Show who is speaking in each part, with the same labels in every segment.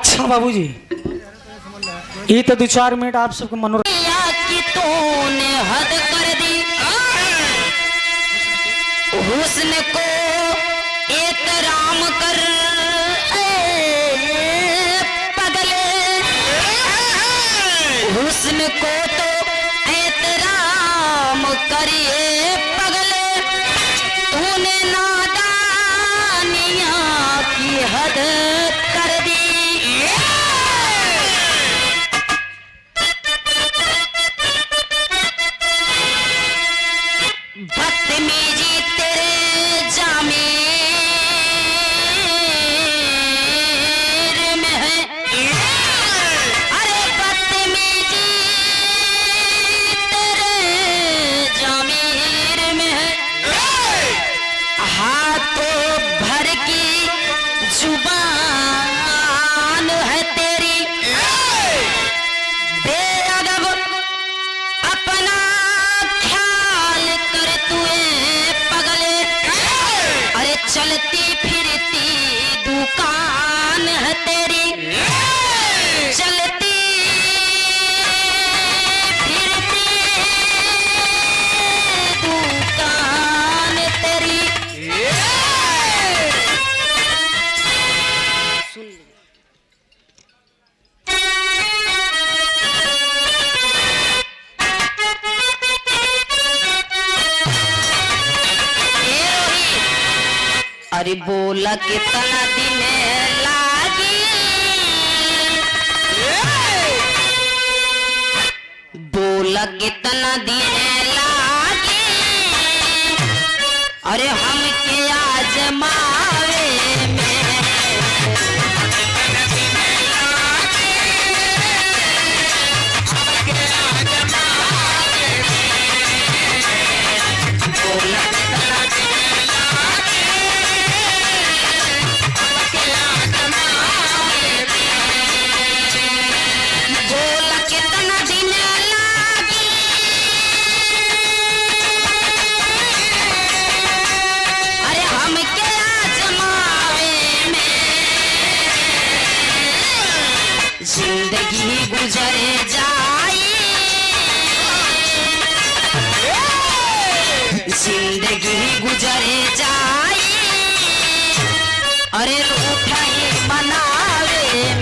Speaker 1: अच्छा बाबूजी, ये तो 2-4 मिनट आप सबको मनोरंजन
Speaker 2: की तूने हद कर दी, हुस्न को एहतराम कर पगले, हुस्न को तो एहतराम करिए पगले, तूने नादानिया की हद कर दी। बदतमीजी तेरे जामीर में है, अरे बदतमीजी तेरे जामीर में है, हाथों भर की जुबान है तेरी, बेअदब अपना ख्याल कर तुए पगले, अरे चलती फिरती दुकान है तेरी, चलती फिरती दुकान तेरी। सुन ली। अरे बोला कितना दिन लागी, बोला कितना दिन लागी, अरे हम के आजमावे में, बोला कितना बोला कितना दिन लागी, अरे हम के आजमावे में, जिंदगी गुजर जाए, जिंदगी गुजर जाए, अरे रूठा ही मनावे में,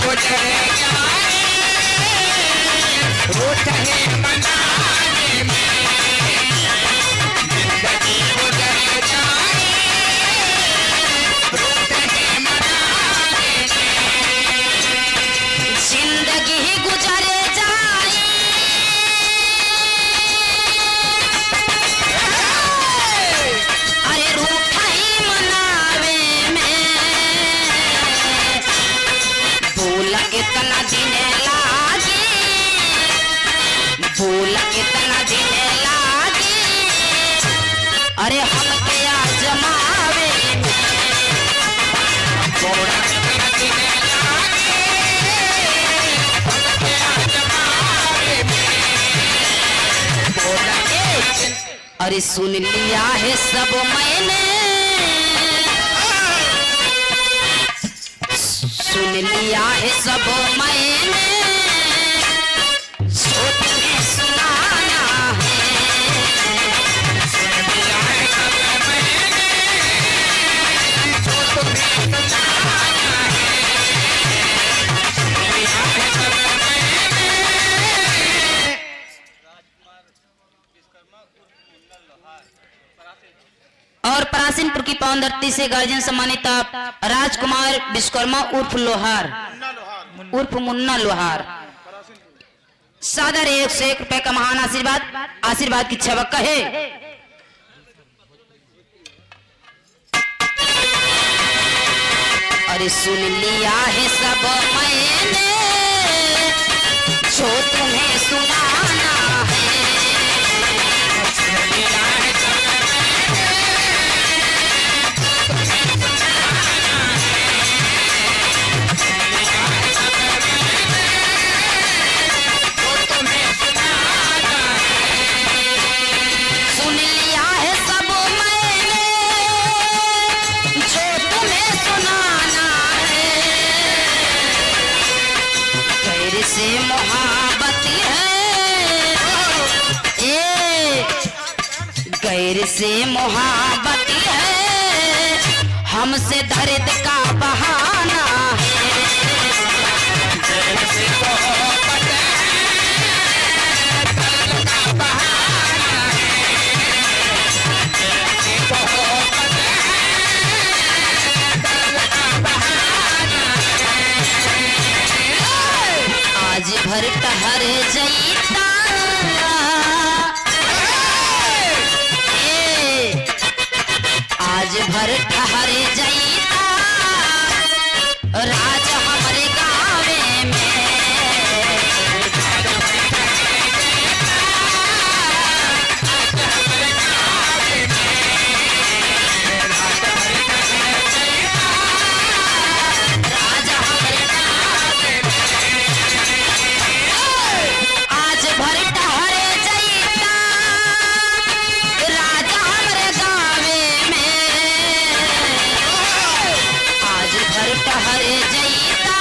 Speaker 2: गुजर जाए, रूठा ही मनावे में, जिंदगी गुजर जाए, रूठा ही मनावे में, जिंदगी गुजर जाए, अरे रूठा ही मनावे में, बोला कितना दिन लागी, बोला कितना दिन लागी, अरे हम के आजमावे में, बोला कितना दिन लागी, हम के आजमावे में, बोला अरे सुन लिया है सब मैंने, सुन लिया है सब मैंने, जो तुम्हें सुनाना है, सुन लिया है सब मैंने, जो तुम्हें सुनाना है, सुन लिया है सब मैंने। और परासीनपुर की पावन धरती से गार्जियन सम्मानित राजकुमार विश्वकर्मा उर्फ लोहार उर्फ मुन्ना लोहार सादर 101 रुपए का महान आशीर्वाद, आशीर्वाद की छवक कहे। अरे सुन लिया है सब मैंने, जो तुम्हें सुनाना है, सुन लिया है सब मैंने, तुम्हें सुनाना है, सुन लिया है सब मैंने, जो तुम्हें सुनाना है, सुन लिया है सब मैंने, जो तुम्हें सुनाना है, तेरे से मोहब्बत है, हमसे दर्द का बहाना है। तेरे से मोहब्बत है, दर्द का बहाना है। तेरे से मोहब्बत है, दर्द का बहाना है। आज भर टहर जईता, आज भर ठहर जईता, राज हमारे गाँव में। आज भर ठहर जईता, राज हमारे गाँव में। आज भर ठहर जईता,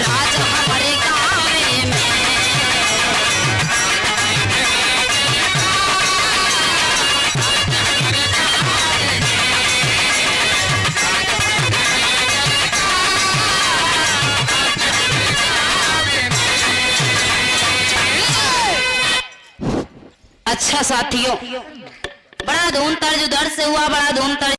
Speaker 2: राज हमारे गाँव में। अच्छा साथियों, बड़ा धूम तर्ज उधर से हुआ, बड़ा धूम तर्ज